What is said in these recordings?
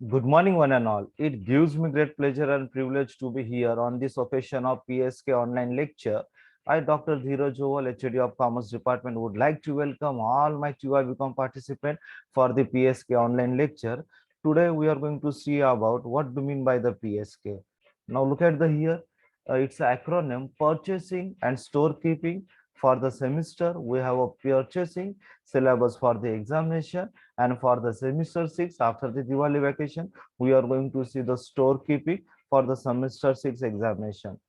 Good morning, one and all. It gives me great pleasure and privilege to be here on this occasion of PSK online lecture. I, Dr. Dheeraj Joval, HOD of Commerce Department, would like to welcome all my TUIBCom participants for the PSK online lecture. Today, we are going to see about what do mean by the PSK. Now, look at the here. It's an acronym Purchasing and Storekeeping. For the semester, we have a purchasing syllabus for the examination, and for the semester 6 after the Diwali vacation, we are going to see the storekeeping for the semester 6 examination.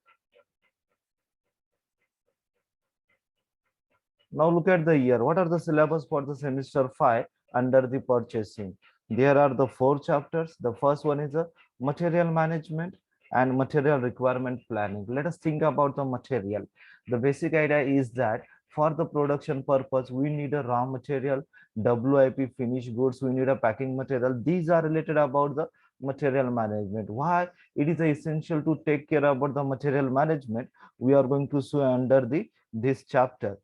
Now look at the year. What are the syllabus for the semester 5 under the purchasing? There are the 4 chapters. The first one is the material management and material requirement planning. Let us think about the material. The basic idea is that for the production purpose, we need a raw material, WIP, finished goods, we need a packing material. These are related about the material management. Why it is essential to take care about the material management? We are going to see under the this chapter.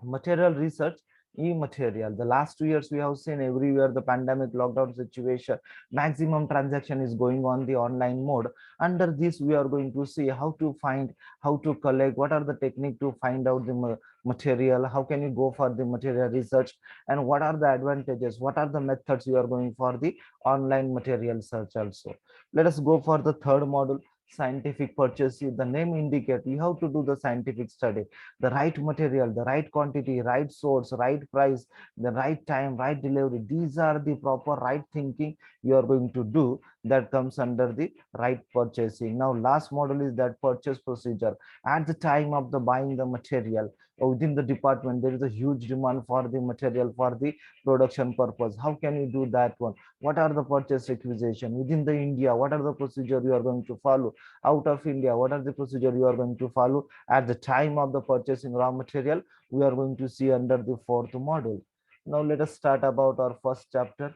Material research, e-material. The last 2 years we have seen everywhere the pandemic lockdown situation, maximum transaction is going on the online mode. Under this we are going to see how to find, how to collect, what are the technique to find out the material, how can you go for the material research, and what are the advantages, what are the methods you are going for the online material search also. Let us go for the third module, scientific purchase. The name indicate you have to do the scientific study, the right material, the right quantity, right source, right price, the right time, right delivery. These are the proper right thinking you are going to do. That comes under the right purchasing. Now, last model is that purchase procedure. At the time of the buying the material within the department, there is a huge demand for the material for the production purpose. How can you do that one? What are the purchase requisition within the India? What are the procedure you are going to follow? Out of India, what are the procedure you are going to follow at the time of the purchasing raw material? We are going to see under the fourth module. Now let us start about our first chapter.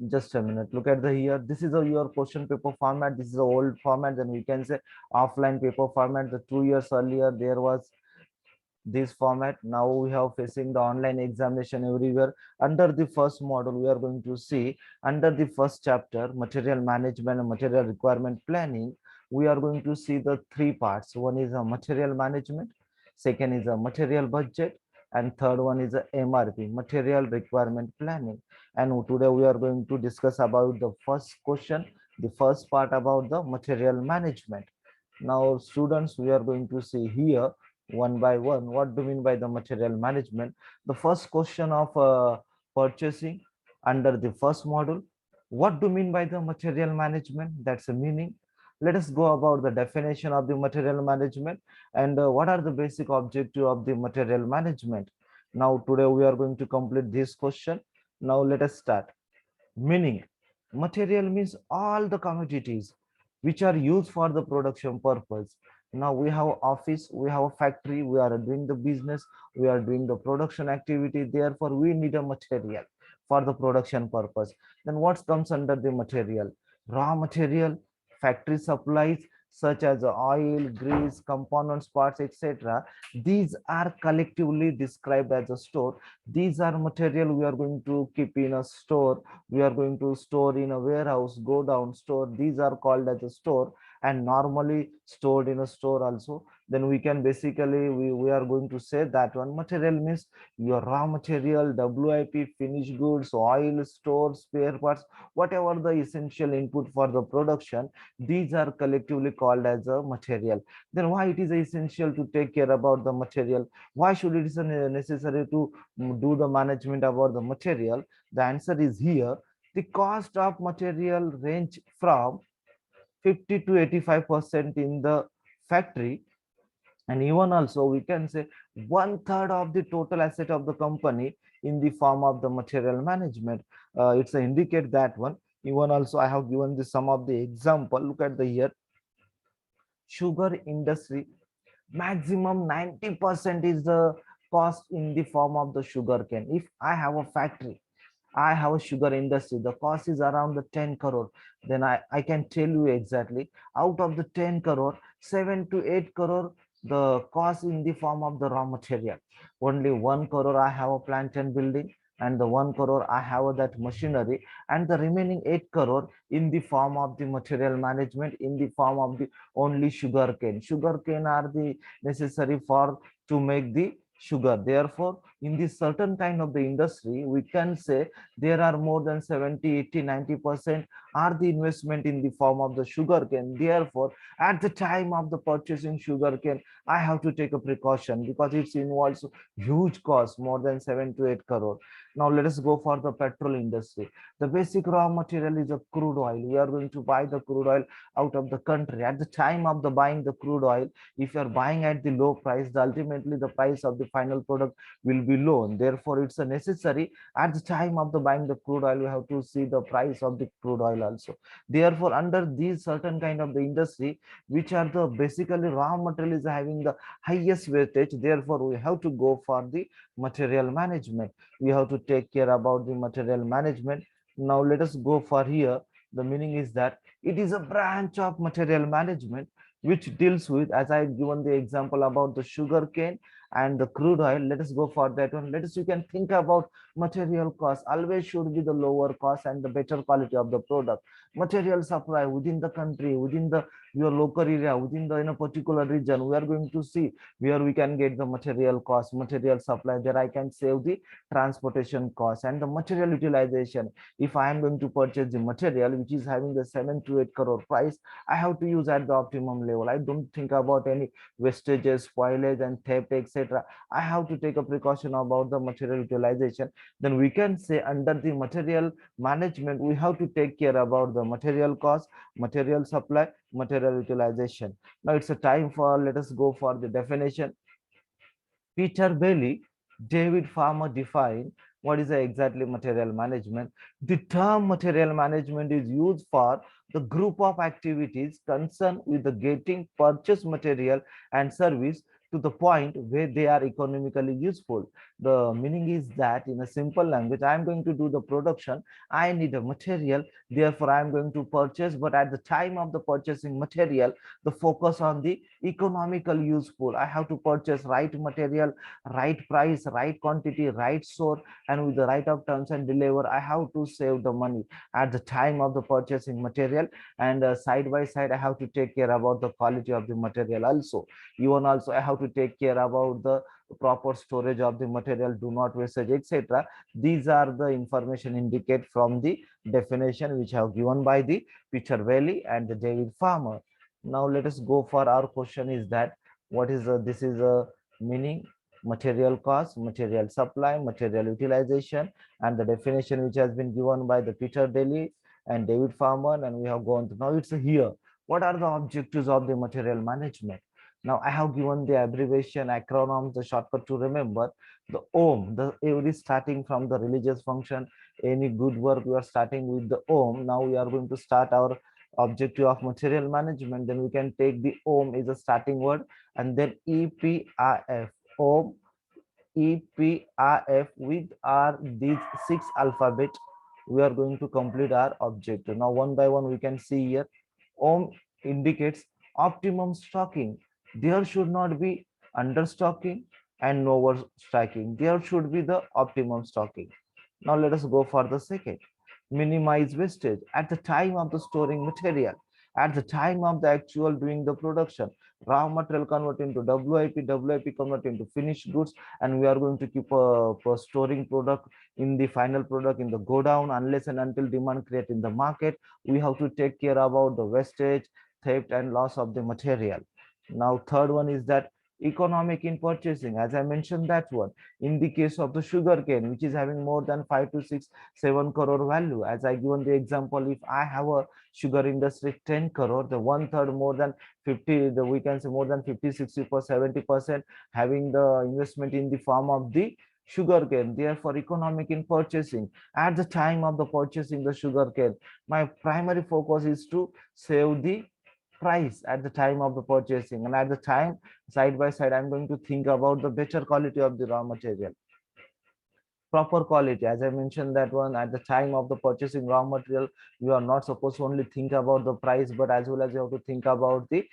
Just a minute, look at the here. This is a your question paper format. This is a old format, then we can say offline paper format. The 2 years earlier there was this format. Now we have facing the online examination everywhere. Under the first module we are going to see, under the first chapter, material management and material requirement planning, we are going to see the three parts. One is a material management, second is a material budget, and third one is a MRP, material requirement planning. And today we are going to discuss about the first question, the first part about the material management. Now students, we are going to see here one by one what do you mean by the material management. The first question of purchasing under the first module, what do you mean by the material management? That's a meaning. Let us go about the definition of the material management, and what are the basic objective of the material management. Now today we are going to complete this question. Now let us start. Meaning, material means all the commodities which are used for the production purpose. Now we have office, we have a factory, we are doing the business, we are doing the production activity. Therefore, we need a material for the production purpose. Then what comes under the material? Raw material, factory supplies such as oil, grease, components, parts, etc. These are collectively described as a store. These are material we are going to keep in a store, we are going to store in a warehouse, go down store. These are called as a store, and normally stored in a store also. Then we can basically we are going to say that one material means your raw material, WIP, finished goods, oil, store, spare parts, whatever the essential input for the production. These are collectively called as a material. Then why it is essential to take care about the material? Why should it is necessary to do the management about the material? The answer is here. The cost of material range from 50 to 85% in the factory, and even also we can say one third of the total asset of the company in the form of the material management. It's a indicate that one. Even also I have given the some of the example. Look at the here, sugar industry, maximum 90% is the cost in the form of the sugar cane. If I have a factory, I have a sugar industry, the cost is around the 10 crore. Then I can tell you exactly, out of the 10 crore, 7 to 8 crore, the cost in the form of the raw material. Only 1 crore I have a plant and building, and the 1 crore I have that machinery, and the remaining 8 crore in the form of the material management, in the form of the only sugar cane are the necessary for to make the sugar. Therefore, in this certain kind of the industry, we can say there are more than 70, 80, 90% are the investment in the form of the sugarcane. Therefore, at the time of the purchasing sugarcane, I have to take a precaution because it involves huge cost, more than 7 to 8 crore. Now let us go for the petrol industry. The basic raw material is a crude oil. We are going to buy the crude oil out of the country. At the time of the buying the crude oil, if you are buying at the low price, ultimately the price of the final product will be low. And therefore, it's a necessary at the time of the buying the crude oil, we have to see the price of the crude oil also. Therefore, under these certain kind of the industry, which are the basically raw material is having the highest weightage, therefore we have to go for the material management. We have to take care about the material management. Now let us go for here. The meaning is that it is a branch of material management which deals with, as I given the example about the sugar cane and the crude oil. Let us go for that one. Let us, you can think about material cost always should be the lower cost and the better quality of the product. Material supply within the country, within the your local area, within the in a particular region, we are going to see where we can get the material cost, material supply. There I can save the transportation cost and the material utilization. If I am going to purchase the material which is having the 7 to 8 crore price, I have to use at the optimum level. I don't think about any wastages, spoilage and theft, etc. I have to take a precaution about the material utilization. Then we can say under the material management, we have to take care about the material cost, material supply, material utilization. Now it's a time for, let us go for the definition. Peter Bailey, David Farmer define what is exactly material management. The term material management is used for the group of activities concerned with the getting purchase material and service to the point where they are economically useful. The meaning is that in a simple language, I am going to do the production. I need a material, therefore I am going to purchase, but at the time of the purchasing material, the focus on the economical useful. I have to purchase right material, right price, right quantity, right source, and with the right of terms and deliver. I have to save the money at the time of the purchasing material, and side by side I have to take care about the quality of the material also. Even also I have to take care about the proper storage of the material, do not wastage, etc. These are the information indicate from the definition which have given by the Peter Bailey and the David Farmer. Now let us go for our question is that what is this is a meaning, material cost, material supply, material utilization, and the definition which has been given by the Peter Daly and David Farmer, and we have gone to now it's here. What are the objectives of the material management? Now I have given the abbreviation, acronyms, the shortcut to remember. The OM, the every starting from the religious function, any good work we are starting with the OM. Now we are going to start our objective of material management. Then we can take the OM is a starting word, and then EPIF. OM, EPIF with our these 6 alphabet. We are going to complete our objective. Now one by one we can see here. OM indicates optimum stocking. There should not be understocking and no overstocking. There should be the optimum stocking. Now let us go for the second. Minimize wastage at the time of the storing material, at the time of the actual doing the production. Raw material convert into WIP, WIP convert into finished goods, and we are going to keep storing product in the final product in the go down unless and until demand create in the market. We have to take care about the wastage, theft, and loss of the material. Now third one is that economic in purchasing, as I mentioned that one. In the case of the sugar cane, which is having more than 5 to 6, 7 crore value, as I given the example, if I have a sugar industry 10 crore, the one third more than 50, the we can say more than 50, 60 per 70% having the investment in the form of the sugar cane. Therefore economic in purchasing, at the time of the purchasing the sugar cane, my primary focus is to save the price at the time of the purchasing, and at the time side by side I'm going to think about the better quality of the raw material. Proper quality, as I mentioned that one, at the time of the purchasing raw material, you are not supposed to only think about the price, but as well as you have to think about the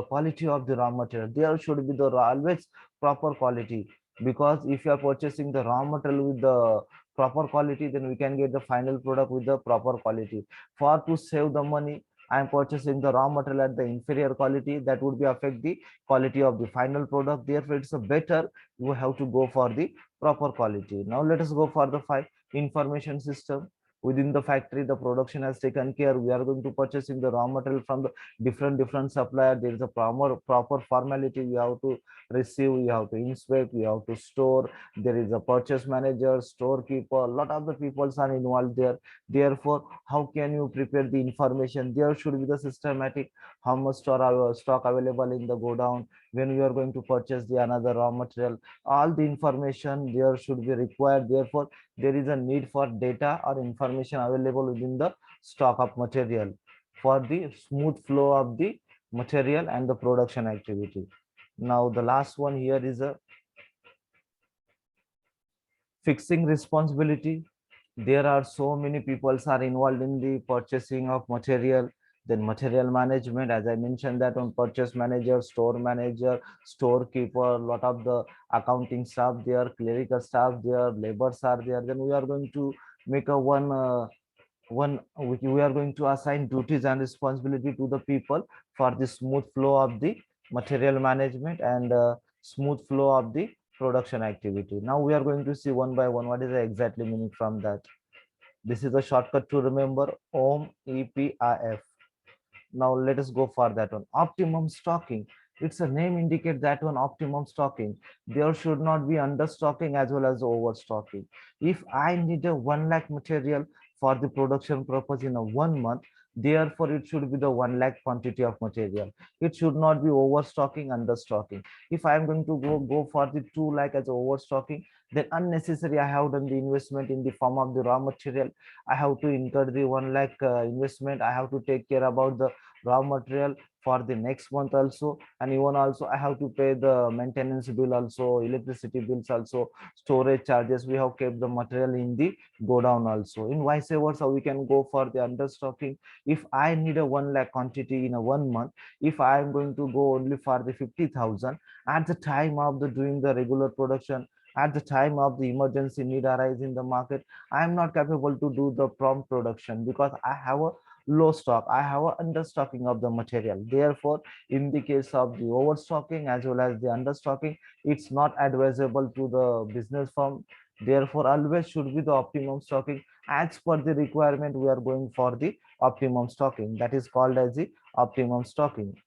quality of the raw material. There should be the always proper quality, because if you are purchasing the raw material with the proper quality, then we can get the final product with the proper quality. For to save the money, I am purchasing the raw material at the inferior quality, that would be affect the quality of the final product. Therefore it's a better, you have to go for the proper quality. Now let us go for the five. Information system. Within the factory, the production has taken care, we are going to purchasing the raw material from the different supplier. There is a proper formality, you have to receive, you have to inspect, you have to store. There is a purchase manager, storekeeper, a lot of the people are involved there. Therefore how can you prepare the information? There should be the systematic, how much stock available in the go down, when we are going to purchase the another raw material, all the information there should be required. Therefore there is a need for data or information available within the stock of material for the smooth flow of the material and the production activity. Now the last one here is a fixing responsibility. There are so many people are involved in the purchasing of material. Then material management, as I mentioned, that on purchase manager, store manager, storekeeper, lot of the accounting staff there, clerical staff there, labors are there. Then we are going to make a we are going to assign duties and responsibility to the people for the smooth flow of the material management and smooth flow of the production activity. Now we are going to see one by one what is the exactly meaning from that. This is a shortcut to remember, OM EPIF. Now let us go for that one. Optimum stocking. It's a name indicate that one, optimum stocking. There should not be understocking as well as overstocking. If I need a 1 lakh material for the production purpose in a 1 month, therefore it should be the 1 lakh quantity of material. It should not be overstocking, understocking. If I am going to go for the 2 lakh as overstocking, then unnecessary I have done the investment in the form of the raw material. I have to incur the 1 lakh investment. I have to take care about the raw material for the next month also, and even also I have to pay the maintenance bill also, electricity bills also, storage charges. We have kept the material in the go down also. In vice versa, we can go for the understocking. If I need a 1 lakh quantity in a 1 month, if I am going to go only for the 50,000 at the time of the doing the regular production, at the time of the emergency need arise in the market, I am not capable to do the prompt production because I have a low stock, I have a understocking of the material. Therefore in the case of the overstocking as well as the understocking, it's not advisable to the business firm. Therefore always should be the optimum stocking. As per the requirement, we are going for the optimum stocking, that is called as the optimum stocking.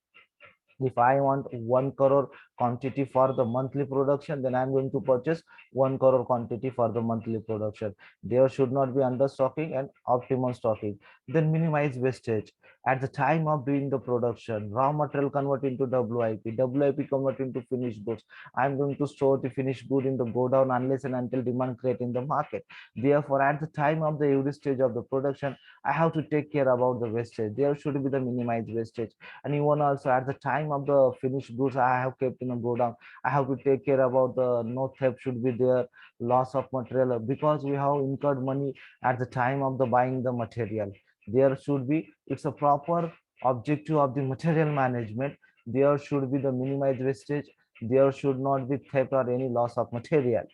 If I want 1 crore quantity for the monthly production, then I'm going to purchase 1 crore quantity for the monthly production. There should not be understocking and optimum stocking. Then minimize wastage. At the time of doing the production, raw material convert into WIP convert into finished goods. I'm going to store the finished good in the go down unless and until demand create in the market. Therefore at the time of the every stage of the production, I have to take care about the wastage. There should be the minimized wastage. And even also at the time of the finished goods I have kept in a go down, I have to take care about the no theft should be there, loss of material, because we have incurred money at the time of the buying the material. There should be, it's a proper objective of the material management. There should be the minimized wastage. There should not be theft or any loss of material.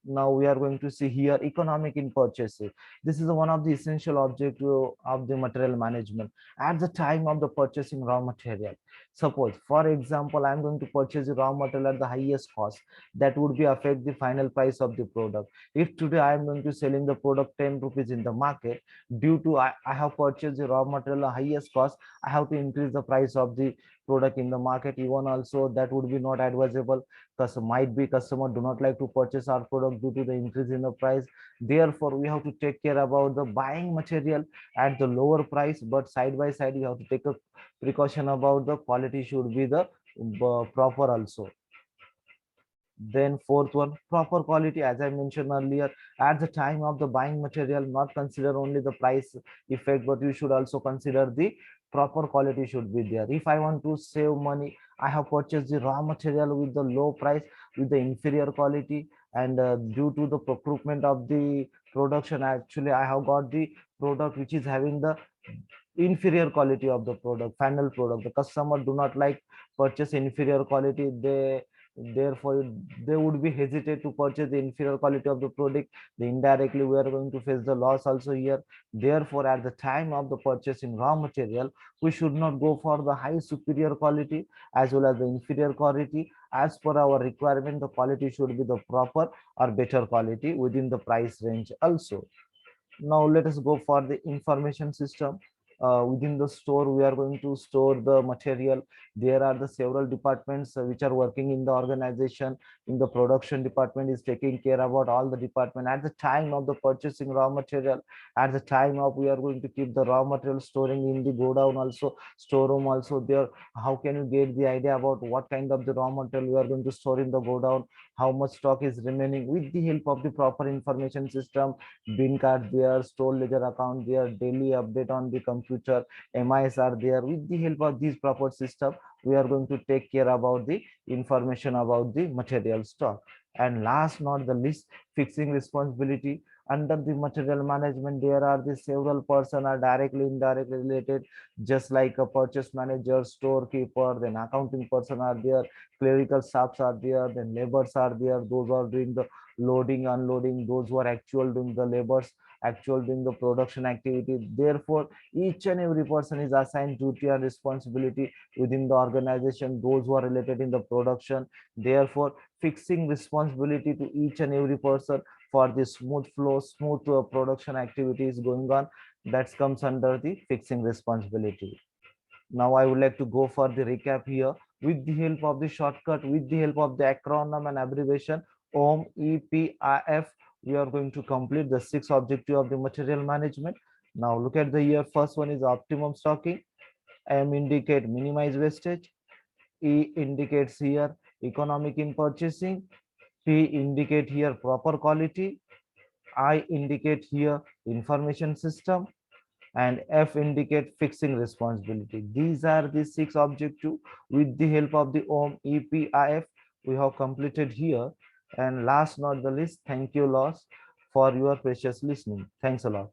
Now we are going to see here economic in purchasing. This is one of the essential objective of the material management at the time of the purchasing raw material. Suppose for example, I'm going to purchase the raw material at the highest cost, that would be affect the final price of the product. If today I am going to selling the product 10 rupees in the market, due to I have purchased the raw material at highest cost, I have to increase the price of the product in the market. Even also that would be not advisable, because might be customer do not like to purchase our product due to the increase in the price. Therefore we have to take care about the buying material at the lower price, but side by side you have to take a precaution about the quality should be the proper also. Then fourth one, proper quality. As I mentioned earlier, at the time of the buying material, not consider only the price effect, but you should also consider the proper quality should be there. If I want to save money, I have purchased the raw material with the low price, with the inferior quality, and due to the procurement of the production, actually I have got the product which is having the inferior quality of the product, final product. The customer do not like purchase inferior quality. They Therefore they would be hesitate to purchase the inferior quality of the product. They indirectly we are going to face the loss also here. Therefore at the time of the purchasing raw material, we should not go for the high superior quality as well as the inferior quality. As per our requirement, the quality should be the proper or better quality within the price range also. Now let us go for the information system. Within the store we are going to store the material. There are the several departments which are working in the organization. In the production department is taking care about all the department at the time of the purchasing raw material. At the time of we are going to keep the raw material storing in the godown also, storeroom also there. How can you get the idea about what kind of the raw material we are going to store in the godown, how much stock is remaining? With the help of the proper information system, bin card there, store ledger account there, daily update on the computer, MIs are there. With the help of this proper system, we are going to take care about the information about the material stock. And last not the least, fixing responsibility. Under the material management, there are the several person are directly indirectly related, just like a purchase manager, storekeeper, then accounting person are there, clerical staffs are there, then laborers are there, those are doing the loading, unloading, those who are actual doing the labors, actual doing the production activity. Therefore each and every person is assigned duty and responsibility within the organization, those who are related in the production. Therefore fixing responsibility to each and every person for the smooth flow, smooth production activity is going on, that comes under the fixing responsibility. Now I would like to go for the recap here. With the help of the shortcut, with the help of the acronym and abbreviation OM EPIF, we are going to complete the 6 objective of the material management. Now look at the here. First one is optimum stocking. M indicate minimize wastage. E indicates here economic in purchasing. P indicate here proper quality. I indicate here information system, and F indicate fixing responsibility. These are the 6 objectives. With the help of the OM EPIF, we have completed here. And last not the least, thank you, Loss, for your precious listening. Thanks a lot.